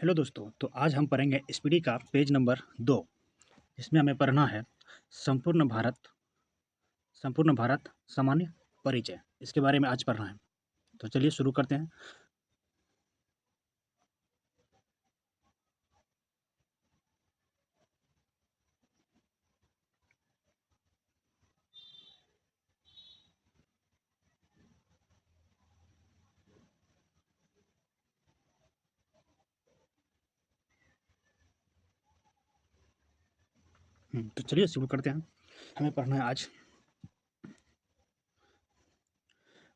Hello दोस्तों, तो आज हम पढ़ेंगे स्पीडी का पेज नंबर 2। इसमें हमें पढ़ना है संपूर्ण भारत संपूर्ण भारत सामान्य परिचय। इसके बारे में आज पढ़ना है, तो चलिए शुरू करते हैं। तो चलिए शुरू करते हैं। हमें पढ़ना है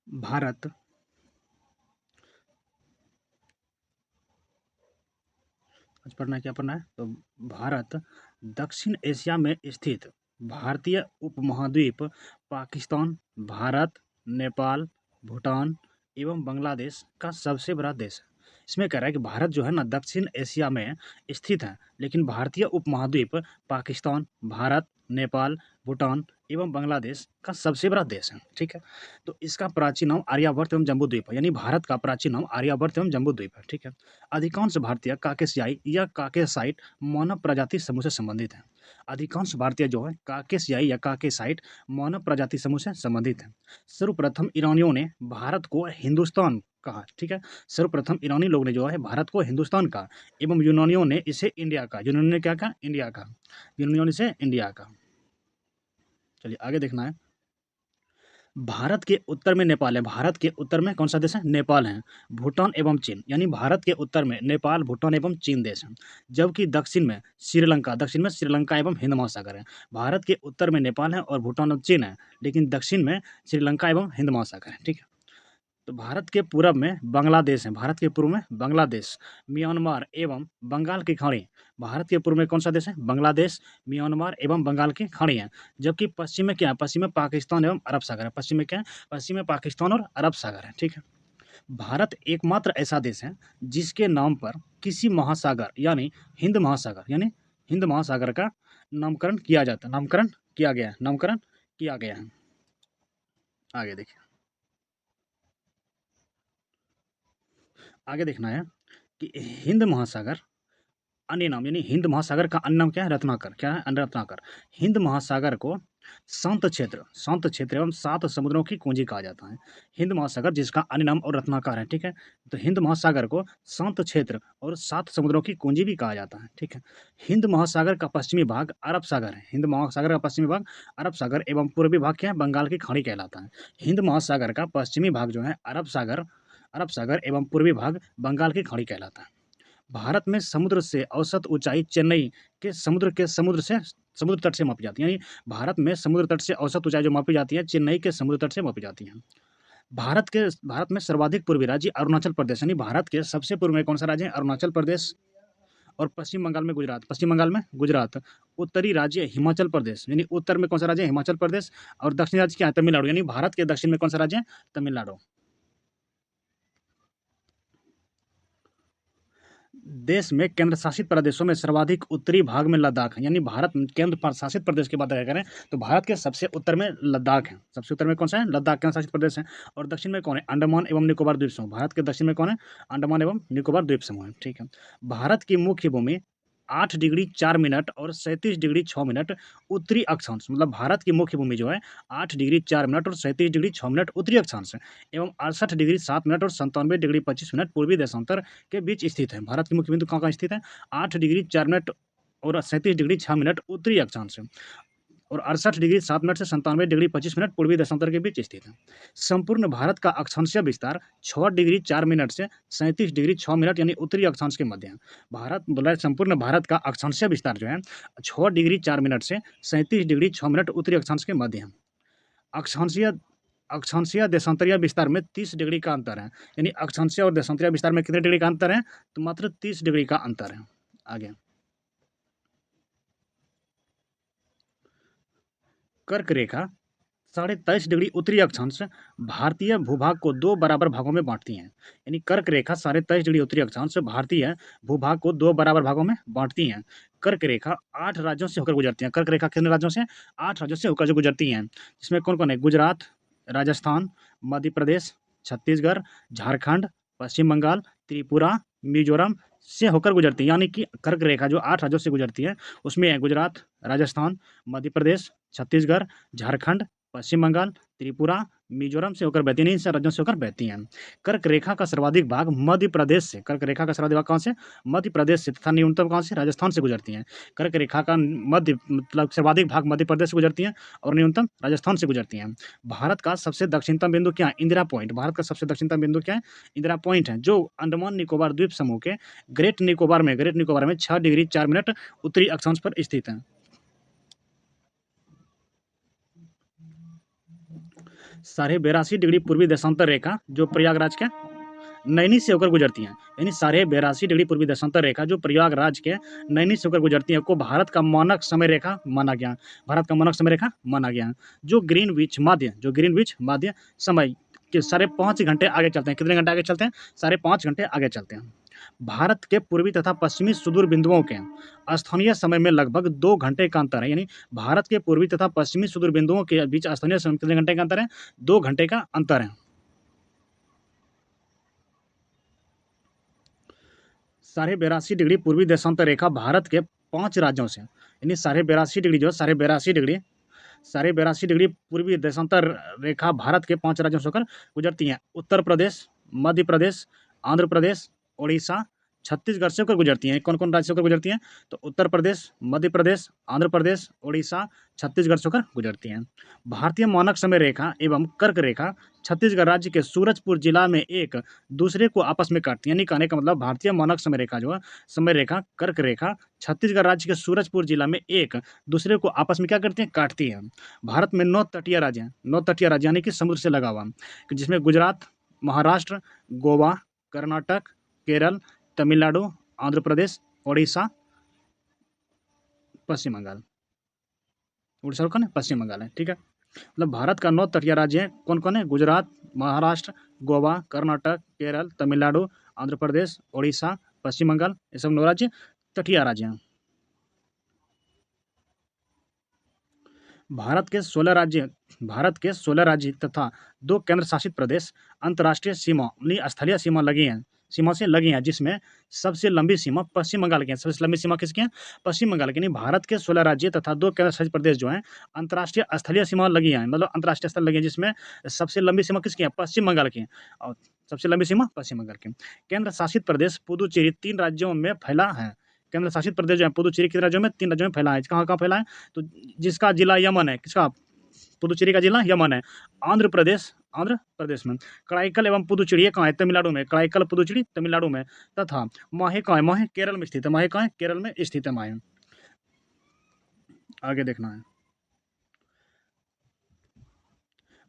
भारत आज पढ़ना है क्या पढ़ना है तो भारत दक्षिण एशिया में स्थित भारतीय उपमहाद्वीप पाकिस्तान, भारत, नेपाल, भूटान एवं बांग्लादेश का सबसे बड़ा देश है। इसमें कह रहा है कि भारत जो है ना दक्षिण एशिया में स्थित है, लेकिन भारतीय उपमहाद्वीप पाकिस्तान, भारत, नेपाल, भूटान एवं बांग्लादेश का सबसे बड़ा देश है। ठीक है, तो इसका प्राचीन नाम आर्यावर्त एवं जम्बूद्वीप है, यानी भारत का प्राचीन नाम आर्यावर्त एवं जम्बूद्वीप है। ठीक है, अधिकांश भारतीय काकेशियाई या काकेसाइट मानव प्रजाति समूह से संबंधित हैं। अधिकांश भारतीय जो है काकेशियाई या काकेसाइट मानव प्रजाति समूह से संबंधित हैं। सर्वप्रथम ईरानियों ने भारत को हिंदुस्तान कहा। ठीक है, सर्वप्रथम ईरानी लोग ने जो है भारत को हिंदुस्तान कहा एवं यूनानियों ने इसे इंडिया कहा। यूनानियों ने क्या कहा? इंडिया कहा। यूनानियों ने इसे इंडिया कहा। चलिए आगे देखना है। भारत के उत्तर में नेपाल है। भारत के उत्तर में कौन सा देश है? नेपाल है। भूटान एवं चीन, यानी भारत के उत्तर में नेपाल, भूटान एवं चीन देश हैं। जबकि दक्षिण में श्रीलंका एवं हिंद महासागर है। भारत के उत्तर में नेपाल है और भूटान और चीन है, लेकिन दक्षिण में श्रीलंका एवं हिंद महासागर है। ठीक है, तो भारत के पूरब में बांग्लादेश है। भारत के पूर्व में बांग्लादेश, म्यांमार एवं बंगाल की खाड़ी। भारत के पूर्व में कौन सा देश है? बांग्लादेश, म्यांमार एवं बंगाल की खाड़ी है। जबकि पश्चिम में क्या है? पश्चिम में पाकिस्तान एवं अरब सागर है। पश्चिम में क्या है? पश्चिम में पाकिस्तान और अरब सागर है। ठीक है, भारत एकमात्र ऐसा देश है जिसके नाम पर किसी महासागर यानी हिंद महासागर का नामकरण किया जाता है। नामकरण किया गया है। आगे देखिए, आगे देखना है कि हिंद महासागर अन्य नाम, यानी हिंद महासागर का अन्य नाम क्या है? रत्नाकर। क्या है? रत्नाकर। हिंद महासागर को शांत क्षेत्र एवं 7 समुद्रों की कुंजी कहा जाता है। हिंद महासागर जिसका अन्य नाम और रत्नाकर है। ठीक है, तो हिंद महासागर को शांत क्षेत्र और 7 समुद्रों की कुंजी भी कहा जाता है। ठीक है, हिंद महासागर का पश्चिमी भाग अरब सागर है। हिंद महासागर का पश्चिमी भाग अरब सागर एवं पूर्वी भाग क्या है? बंगाल की खाड़ी कहलाता है। हिंद महासागर का पश्चिमी भाग जो है अरब सागर एवं पूर्वी भाग बंगाल की खाड़ी कहलाता है। भारत में समुद्र से औसत ऊंचाई चेन्नई के समुद्र तट से मापी जाती है। यानी भारत में समुद्र तट से औसत ऊंचाई जो मापी जाती है चेन्नई के समुद्र तट से मापी जाती है। भारत में सर्वाधिक पूर्वी राज्य अरुणाचल प्रदेश, यानी भारत के सबसे पूर्व में कौन सा राज्य है? अरुणाचल प्रदेश। और पश्चिम बंगाल में गुजरात। उत्तरी राज्य हिमाचल प्रदेश, यानी उत्तर में कौन सा राज्य है? हिमाचल प्रदेश। और दक्षिणी राज्य क्या है? तमिलनाडु। यानी भारत के दक्षिण में कौन सा राज्य है? तमिलनाडु। देश में केंद्र शासित प्रदेशों में सर्वाधिक उत्तरी भाग में लद्दाख है। यानी भारत में केंद्र शासित प्रदेश की बात अगर करें तो भारत के सबसे उत्तर में लद्दाख है। सबसे उत्तर में कौन सा है? लद्दाख केंद्र शासित प्रदेश है। और दक्षिण में कौन है? अंडमान एवं निकोबार द्वीप समूह। भारत के दक्षिण में कौन है? अंडमान एवं निकोबार द्वीप समूह है। ठीक है, भारत की मुख्य भूमि 8 डिग्री 4 मिनट और 37 डिग्री 6 मिनट उत्तरी अक्षांश, मतलब भारत की मुख्य भूमि जो है 8 डिग्री 4 मिनट और 37 डिग्री 6 मिनट उत्तरी अक्षांश है एवं 68 डिग्री 7 मिनट और 97 डिग्री 25 मिनट पूर्वी देशांतर के बीच स्थित है। भारत की मुख्य बिंदु कहाँ स्थित है? 8 डिग्री 4 मिनट और 37 डिग्री 6 मिनट उत्तरी अक्षांश है और 68 डिग्री 7 मिनट से 97 डिग्री 25 मिनट पूर्वी देशांतर के बीच स्थित है। संपूर्ण भारत का अक्षांशीय विस्तार 6 डिग्री 4 मिनट से 37 डिग्री 6 मिनट यानी उत्तरी अक्षांश के मध्य है। भारत बोला है संपूर्ण भारत का अक्षांशीय विस्तार जो है 6 डिग्री 4 मिनट से 37 डिग्री 6 मिनट उत्तरी अक्षांश के मध्य है। अक्षांशीय अक्षांशीय देशांतरीय विस्तार में 30 डिग्री का अंतर है। यानी अक्षांशीय और देशांतरीय विस्तार में कितने डिग्री का अंतर है? तो मात्र 30 डिग्री का अंतर है। आगे, कर्क रेखा 23.5 डिग्री उत्तरी अक्षांश भारतीय भूभाग को 2 बराबर भागों में बांटती हैं। यानी कर्क रेखा 23.5 डिग्री उत्तरी अक्षांश भारतीय भूभाग को 2 बराबर भागों में बांटती हैं। कर्क रेखा 8 राज्यों से होकर गुजरती है। कर्क रेखा कितने राज्यों से? 8 राज्यों से होकर जो गुजरती हैं। इसमें कौन कौन है? गुजरात, राजस्थान, मध्य प्रदेश, छत्तीसगढ़, झारखंड, पश्चिम बंगाल, त्रिपुरा, मिजोरम से होकर गुजरती है, यानी कि कर्क रेखा जो 8 राज्यों से गुजरती है उसमें है गुजरात, राजस्थान, मध्य प्रदेश, छत्तीसगढ़, झारखंड, पश्चिम बंगाल, त्रिपुरा, मिजोरम से होकर बहती है, इन 4 राज्यों से होकर बहती हैं। कर्क रेखा का सर्वाधिक भाग मध्य प्रदेश से, कर्क रेखा का सर्वाधिक भाग कहाँ से? मध्य प्रदेश से, तथा न्यूनतम कहाँ से? राजस्थान से गुजरती हैं। कर्क रेखा का मध्य मतलब सर्वाधिक भाग मध्य प्रदेश से गुजरती हैं और न्यूनतम राजस्थान से गुजरती हैं। भारत का सबसे दक्षिणतम बिंदु क्या है? इंदिरा पॉइंट। भारत का सबसे दक्षिणतम बिंदु क्या है? इंदिरा पॉइंट है, जो अंडमान निकोबार द्वीप समूह के ग्रेट निकोबार में 6 डिग्री 4 मिनट उत्तरी अक्षांश पर स्थित है। साढ़े 82 डिग्री पूर्वी देशांतर रेखा जो प्रयागराज के नैनी से होकर गुजरती हैं, यानी 82.5 डिग्री पूर्वी देशांतर रेखा जो प्रयागराज के नैनी से होकर गुजरती है को भारत का मानक समय रेखा माना गया। भारत का मानक समय रेखा माना गया, जो ग्रीनविच माध्य समय के 5.5 घंटे आगे चलते हैं। कितने घंटे आगे चलते हैं? 5.5 घंटे आगे चलते हैं। भारत के पूर्वी तथा पश्चिमी सुदूर बिंदुओं के स्थानीय समय में लगभग 2 घंटे का अंतर है, यानी भारत के पूर्वी तथा पश्चिमी सुदूर बिंदुओं के बीच स्थानीय समय कितने घंटे का अंतर है? 2 घंटे का अंतर है। 82.5 डिग्री पूर्वी देशांतर रेखा भारत के 5 राज्यों से, यानी 82.5 डिग्री जो 82.5 डिग्री पूर्वी देशांतर रेखा भारत के 5 राज्यों से होकर गुजरती हैं। उत्तर प्रदेश, मध्य प्रदेश, आंध्र प्रदेश, उड़ीसा, छत्तीसगढ़ से होकर गुजरती हैं। कौन कौन राज्य से होकर गुजरती हैं? तो उत्तर प्रदेश, मध्य प्रदेश, आंध्र प्रदेश, उड़ीसा, छत्तीसगढ़ से होकर गुजरती हैं। भारतीय मानक समय रेखा एवं कर्क रेखा छत्तीसगढ़ राज्य के सूरजपुर जिला में एक दूसरे को आपस में काटती है, यानी कहने का मतलब भारतीय मानक समय रेखा जो है समय रेखा कर्क रेखा छत्तीसगढ़ राज्य के सूरजपुर जिला में एक दूसरे को आपस में क्या करती हैं? काटती है। भारत में 9 तटीय राज्य हैं, 9 तटीय राज्य यानी कि समुद्र से लगा हुआ, जिसमें गुजरात, महाराष्ट्र, गोवा, कर्नाटक, केरल, तमिलनाडु, आंध्र प्रदेश, उड़ीसा, पश्चिम बंगाल। उड़ीसा कौन है? पश्चिम बंगाल है, ठीक है। मतलब भारत का 9 तटीय राज्य है, कौन कौन है? गुजरात, महाराष्ट्र, गोवा, कर्नाटक, केरल, तमिलनाडु, आंध्र प्रदेश, उड़ीसा, पश्चिम बंगाल, ये सब 9 राज्य तटीय राज्य हैं। भारत के 16 राज्य तथा 2 केंद्र शासित प्रदेश अंतर्राष्ट्रीय सीमा स्थलीय सीमा से लगी हैं, जिसमें सबसे लंबी सीमा पश्चिम बंगाल की है। सबसे लंबी सीमा किसकी है? पश्चिम बंगाल की। यानी भारत के 16 राज्य तथा 2 केंद्र शासित प्रदेश जो हैं अंतर्राष्ट्रीय स्थलीय सीमा लगी हैं, मतलब अंतर्राष्ट्रीय स्थल लगी है, जिसमें सबसे लंबी सीमा किसकी है? पश्चिम बंगाल की है। और सबसे लंबी सीमा पश्चिम बंगाल की। केंद्र शासित प्रदेश पुदुचेरी 3 राज्यों में फैला है। केंद्र शासित प्रदेश जो है पुदुचेरी कितने राज्यों में? 3 राज्यों में फैला है। कहाँ कहाँ फैला है? तो जिसका जिला यमन है, किसका? पुदुचेरी का जिला यमन है। आंध्र प्रदेश में। कराईकल एवं पुदुचेरी ये कहाँ है? तमिलनाडु में। कराईकल पुदुचेरी तमिलनाडु में। तथा माहे कहाँ है? माहे केरल में स्थित है। माहे कहाँ है? केरल में स्थित है माहे। आगे देखना है।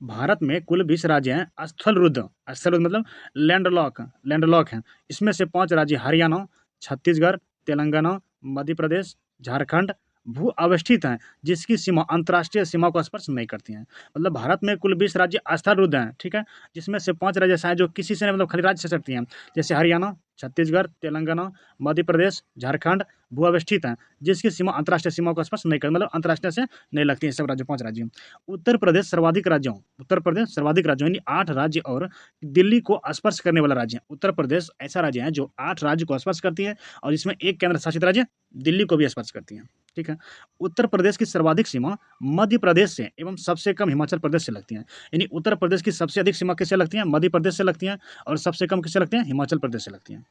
भारत में कुल 20 राज्य हैं। स्थलरुद्ध मतलब लैंडलॉक हैं। इसमें से 5 राज्य हरियाणा, छत्तीसगढ़, तेलंगाना, मध्य प्रदेश, झारखंड भू अवस्थित हैं, जिसकी सीमा अंतर्राष्ट्रीय सीमा को स्पर्श नहीं करती हैं। मतलब भारत में कुल 20 राज्य स्थलरुद्ध हैं, ठीक है, जिसमें से 5 राज्य ऐसे हैं जो किसी से मतलब खाली राज्य से सकती हैं, जैसे हरियाणा, छत्तीसगढ़, तेलंगाना, मध्य प्रदेश, झारखंड भू अवस्थित हैं, जिसकी सीमा अंतर्राष्ट्रीय सीमा को स्पर्श नहीं करती, मतलब अंतर्राष्ट्रीय से नहीं लगती हैं सब राज्य, 5 राज्य। उत्तर प्रदेश सर्वाधिक राज्यों यानी 8 राज्य और दिल्ली को स्पर्श करने वाला राज्य है। उत्तर प्रदेश ऐसा राज्य है जो 8 राज्य को स्पर्श करती है और इसमें एक केंद्र शासित राज्य दिल्ली को भी स्पर्श करती है, ठीक है। उत्तर प्रदेश की सर्वाधिक सीमा मध्य प्रदेश से एवं सबसे कम हिमाचल प्रदेश से लगती है। यानी उत्तर प्रदेश की सबसे अधिक सीमा किससे लगती है? मध्य प्रदेश से लगती है, और सबसे कम किससे लगती है? हिमाचल प्रदेश से लगती है।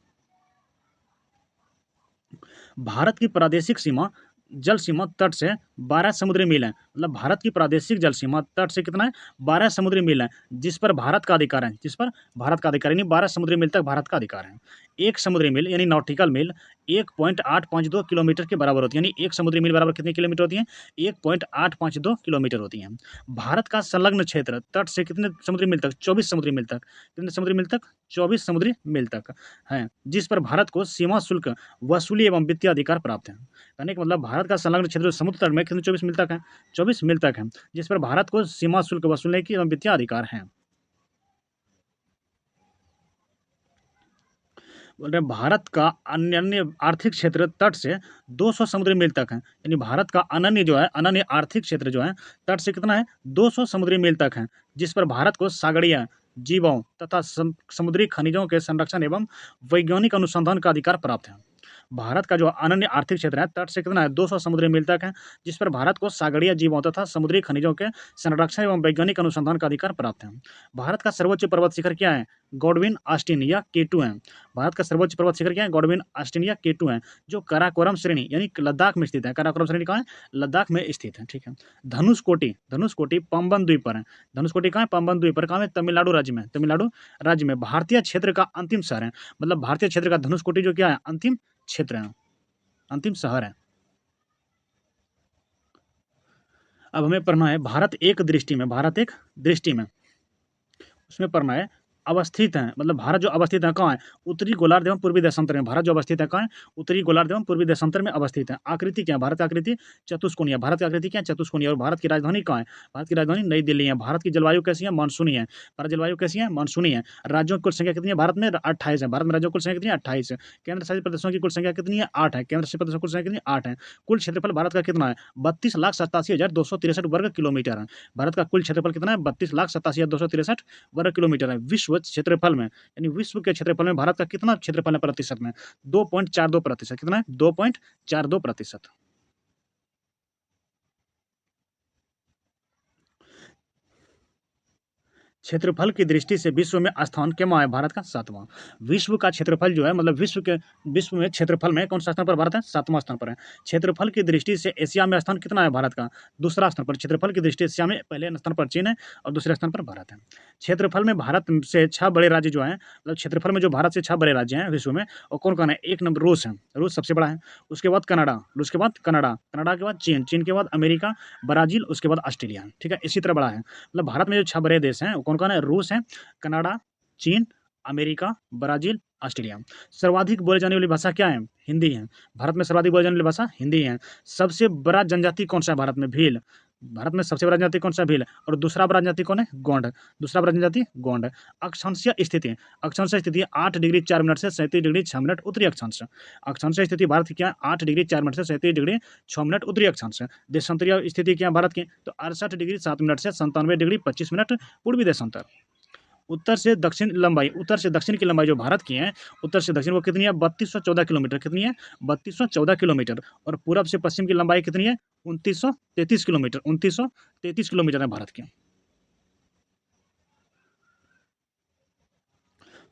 भारत की प्रादेशिक सीमा जल सीमा तट से 12 समुद्री मील है। मतलब भारत की प्रादेशिक जल सीमा तट से कितना है? 12 समुद्री मील है, जिस पर भारत का अधिकार है। जिस पर भारत का अधिकार यानी 12 समुद्री मील तक भारत का अधिकार है। एक समुद्री मील यानी नॉटिकल मील 1.852 किलोमीटर के बराबर होती है। यानी एक समुद्री मील बराबर कितने किलोमीटर होती है? 1.852 किलोमीटर होती है। भारत का संलग्न क्षेत्र तट से कितने समुद्री मील तक? 24 समुद्री मील तक। कितने समुद्री मील तक? 24 समुद्री मील तक है, जिस पर भारत को सीमा शुल्क वसूली एवं वित्तीय अधिकार प्राप्त है। कहने का मतलब भारत का संलग्न क्षेत्र समुद्र तट में कितने 24 मील तक है? 24 मील तक है, जिस पर भारत को सीमा शुल्क वसूलने की एवं वित्तीय अधिकार है। बोल रहे भारत का अनन्य आर्थिक क्षेत्र तट से 200 समुद्री मील तक है। यानी भारत का अनन्य आर्थिक क्षेत्र जो है तट से कितना है? 200 समुद्री मील तक है, जिस पर भारत को सागरिया जीवों तथा समुद्री खनिजों के संरक्षण एवं वैज्ञानिक अनुसंधान का अधिकार प्राप्त है। भारत का जो अनन्य आर्थिक क्षेत्र है, तट से कितना है 200 समुद्री मील तक है, जिस पर भारत को सागरीय जीवों तथा समुद्री खनिजों के संरक्षण एवं वैज्ञानिक अनुसंधान का अधिकार प्राप्त है। भारत का सर्वोच्च पर्वत शिखर क्या है? गॉडविन ऑस्टिन या केटू है। भारत का सर्वोच्च पर्वत शिखर क्या है? गॉडविन ऑस्टिन या केटू है, जो काराकोरम श्रेणी यानी लद्दाख में स्थित है। काराकोरम श्रेणी कहाँ है? लद्दाख में स्थित है। ठीक है। धनुषकोटी पंबन द्वीप पर है। धनुषकोटी कहाँ है? पंबन द्वीप पर। कहाँ है? तमिलनाडु राज्य में। तमिलनाडु राज्य में भारतीय क्षेत्र का अंतिम शहर है, मतलब भारतीय क्षेत्र का धनुषकोटी जो क्या है? अंतिम क्षेत्र है, अंतिम शहर है। अब हमें पढ़ना है भारत एक दृष्टि में। भारत एक दृष्टि में उसमें पढ़ना है अवस्थित है, मतलब भारत जो अवस्थित है कहाँ है? उत्तरी गोलार्ध एवं पूर्वी देशांतर में। भारत जो अवस्थित है कहाँ है? उत्तरी गोलार्ध एवं पूर्वी देशांतर में अवस्थित है। आकृति क्या है? भारत की आकृति चतुष्कोणीय। भारत की आकृति क्या है? चतुष्कोणीय। और भारत की राजधानी कहाँ है? भारत की राजधानी नई दिल्ली है। भारत की जलवायु कैसी है? मानसूनी है। भारत जलवायु कैसी है? मानसूनी है। राज्यों की कुल संख्या कितनी है? भारत में 28 है। भारत में राज्यों की कुल संख्या कितनी है? 28 है। केंद्र शासित प्रदेशों की कुल संख्या कितनी है? 8 है। केंद्र शासित प्रदेशों की कुल संख्या कितनी है? 8 है। कुल क्षेत्रफल भारत का कितना है? 32,87,263 वर्ग किलोमीटर है। भारत का कुल क्षेत्रफल कितना है? 32,87,263 वर्ग किलोमीटर है। विश्व क्षेत्रफल में यानी विश्व के क्षेत्रफल में भारत का कितना क्षेत्रफल है प्रतिशत में? 2.42%। कितना है? 2.42%। क्षेत्रफल की दृष्टि से विश्व में स्थान क्या है? भारत का 7वां। विश्व का क्षेत्रफल जो है, मतलब विश्व में क्षेत्रफल में कौन सा स्थान पर भारत है? 7वां स्थान पर है। क्षेत्रफल की दृष्टि से एशिया में स्थान कितना है भारत का? दूसरा स्थान पर। क्षेत्रफल की दृष्टि से एशिया में पहले स्थान पर चीन है और दूसरे स्थान पर भारत है। क्षेत्रफल में भारत से 6 बड़े राज्य जो हैं, मतलब क्षेत्रफल में जो भारत से 6 बड़े राज्य हैं विश्व में, और कौन-कौन है? 1 नंबर रूस है। रूस सबसे बड़ा है। उसके बाद कनाडा, रूस के बाद कनाडा, कनाडा के बाद चीन, चीन के बाद अमेरिका, ब्राज़ील, उसके बाद ऑस्ट्रेलिया। ठीक है? इसी तरह बड़ा है। मतलब भारत में जो 6 बड़े देश हैं वो कौन-कौन है? रूस है, कनाडा, चीन, अमेरिका, ब्राज़ील, ऑस्ट्रेलिया। सर्वाधिक बोली जाने वाली भाषा क्या है? हिंदी है। भारत में सर्वाधिक बोली जाने वाली भाषा हिंदी है। सबसे बड़ा जनजाति कौन-सा है भारत में? भील। भारत में सबसे बड़ा जनजाति कौन-सा है? भील। और दूसरा बड़ा जनजाति कौन है? गोंड। दूसरा बड़ा जनजाति गोंड है। अक्षांशीय स्थिति, अक्षांशीय स्थिति 8 डिग्री 4 मिनट से 37 डिग्री 6 मिनट उत्तरी अक्षांश। अक्षांशीय स्थिति भारत की क्या है? 8 डिग्री 4 मिनट से 37 डिग्री 6 मिनट उत्तरी अक्षांश। देशांतरीय स्थिति क्या है भारत की? तो 68 डिग्री 7 मिनट से 97 डिग्री 25 मिनट पूर्वी देशांतर। उत्तर से दक्षिण की लंबाई जो भारत की है, उत्तर से दक्षिण वो कितनी है? 3214 किलोमीटर। कितनी है? 3214 किलोमीटर। और पूरब से पश्चिम की लंबाई कितनी है? 2933 किलोमीटर। 2933 किलोमीटर है भारत की।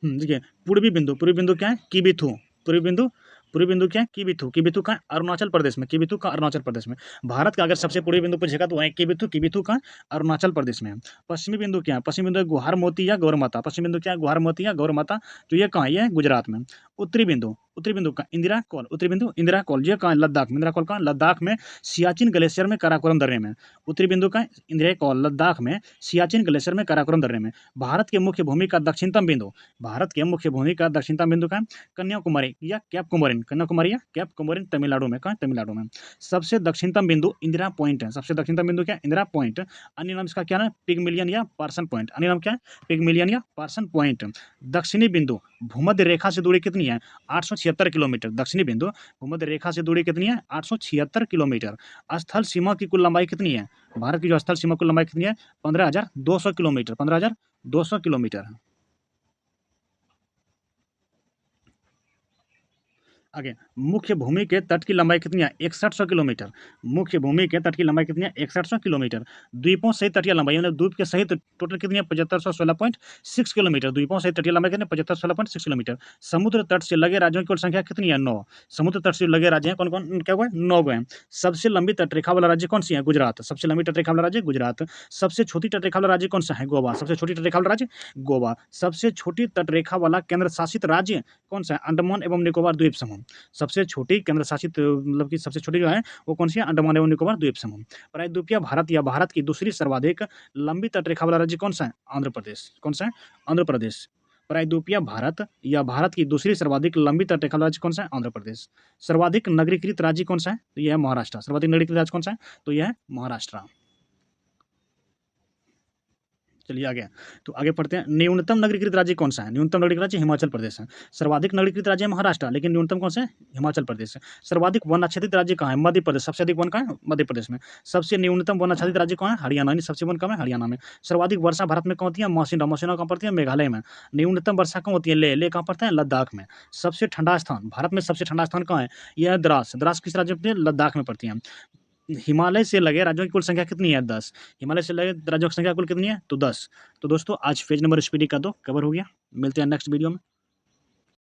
देखिए पूर्वी बिंदु क्या है? किबिथु। पूर्वी बिंदु पूर्वी बिंदु क्या है? किबिथु। किबिथु कहाँ है? अरुणाचल प्रदेश में। किबिथु का अरुणाचल प्रदेश में। भारत का अगर सबसे पूर्वी बिंदु पूछेगा तो वहीं किबिथु। किबिथु कहाँ? अरुणाचल प्रदेश में है। पश्चिमी बिंदु क्या है? पश्चिमी बिंदु है गुहार मोती या गौरमाता। पश्चिमी बिंदु क्या है? गुहार मोती या गौरमाता। तो ये कहाँ है? ये है गुजरात में। उत्तरी बिंदु का इंदिरा कॉल। उत्तरी बिंदु इंदिरा कॉल ये कहाँ है? लद्दाख में। इंदिरा कॉल कहाँ? लद्दाख में सियाचिन ग्लेशियर में काराकोरम दर्रे में। उत्तरी बिंदु का इंदिरा कॉल लद्दाख में सियाचिन ग्लेशियर में काराकोरम दर्रे में। भारत के मुख्य भूमि का दक्षिणतम बिंदु, भारत के मुख्य भूमि का दक्षिणतम बिंदु का कन्याकुमारी या कैप कोमोरिन। कन्याकुमारी या कैप कोमोरिन तमिलनाडु में। कहाँ? तमिलनाडु में। सबसे दक्षिणतम बिंदु इंदिरा पॉइंट है। सबसे दक्षिणतम बिंदु क्या है? इंदिरा पॉइंट। अन्य नाम इसका क्या है? पिगमिलियन या पार्सन पॉइंट। अन्य नाम क्या है? पिगमिलियन या पार्सन पॉइंट। दक्षिणी बिंदु भूमध्य रेखा से दूरी कितनी है? 876 किलोमीटर। दक्षिणी बिंदु भूमध्य रेखा से दूरी कितनी है? 876 किलोमीटर। स्थल सीमा की कुल लंबाई कितनी है? भारत की जो स्थल सीमा कुल लंबाई कितनी है? 15,200 किलोमीटर। 15,200 किलोमीटर है। आगे मुख्य भूमि के तट की लंबाई कितनी है? 6100 किलोमीटर। मुख्य भूमि के तट की लंबाई कितनी है? 6100 किलोमीटर। द्वीपों सहित तटीय लंबाई मतलब द्वीप के सहित टोटल कितनी है? 7516.6 किलोमीटर। द्वीपों सहित तटीय लंबाई कितनी है? 7516.6 किलोमीटर। समुद्र तट से लगे राज्यों की कुल संख्या कितनी है? 9। समुद्र तट से लगे राज्य हैं कौन कौन? क्या हुआ? 9 गए। सबसे लंबी तटरेखा वाला राज्य कौन सी है? गुजरात। सबसे लंबी तटरेखा वाला राज्य गुजरात। सबसे छोटी तटरेखा वाला राज्य कौन सा है? गोवा। सबसे छोटी तटरेखा वाला राज्य गोवा। सबसे छोटी तटरेखा वाला केंद्र शासित राज्य कौन सा है? अंडमान एवं निकोबार द्वीप समूह। सबसे छोटी केंद्र शासित मतलब कि सबसे छोटी जो है वो कौन सी है? अंडमान एवं निकोबार द्वीप समूह। प्रायद्वीपीय भारत या भारत की दूसरी सर्वाधिक लंबी तटरेखा वाला राज्य कौन सा है? आंध्र प्रदेश। कौन सा है? आंध्र प्रदेश। प्रायद्वीपीय भारत या भारत की दूसरी सर्वाधिक लंबी तटरेखा वाला राज्य कौन सा है? आंध्र प्रदेश। सर्वाधिक नगरीकृत राज्य कौन सा है? तो यह है महाराष्ट्र। सर्वाधिक नगरीकृत राज्य कौन सा है? तो यह है महाराष्ट्र। चलिए आगे। तो आगे पढ़ते हैं, न्यूनतम नगरीकृत राज्य कौन सा है? न्यूनतम नगरीकृत राज्य हिमाचल प्रदेश है। सर्वाधिक नगरीकृत राज्य है महाराष्ट्र, लेकिन न्यूनतम कौन सा है? हिमाचल प्रदेश है। सर्वाधिक वन आच्छादित राज्य कहाँ है? मध्य प्रदेश। सबसे अधिक वन कहाँ है? मध्य प्रदेश में। सबसे न्यूनतम वन आच्छादित राज्य कौन है? हरियाणा, यानी सबसे वन कम है हरियाणा में। सर्वाधिक वर्षा भारत में कहाँ होती है? मौसिनराम। मौसिनराम कहाँ पड़ती है? मेघालय में। न्यूनतम वर्षा कहाँ होती है? लेह। लेह कहाँ पड़ता है? लद्दाख में। सबसे ठंडा स्थान, भारत में सबसे ठंडा स्थान कहाँ है? यह है द्रास। द्रास किस राज्य में पड़ती है? लद्दाख में पड़ती है। हिमालय से लगे राज्यों की कुल संख्या कितनी है? 10। हिमालय से लगे राज्यों की संख्या कुल कितनी है? तो 10। तो दोस्तों आज पेज नंबर स्पीडी का तो कवर हो गया। मिलते हैं नेक्स्ट वीडियो में।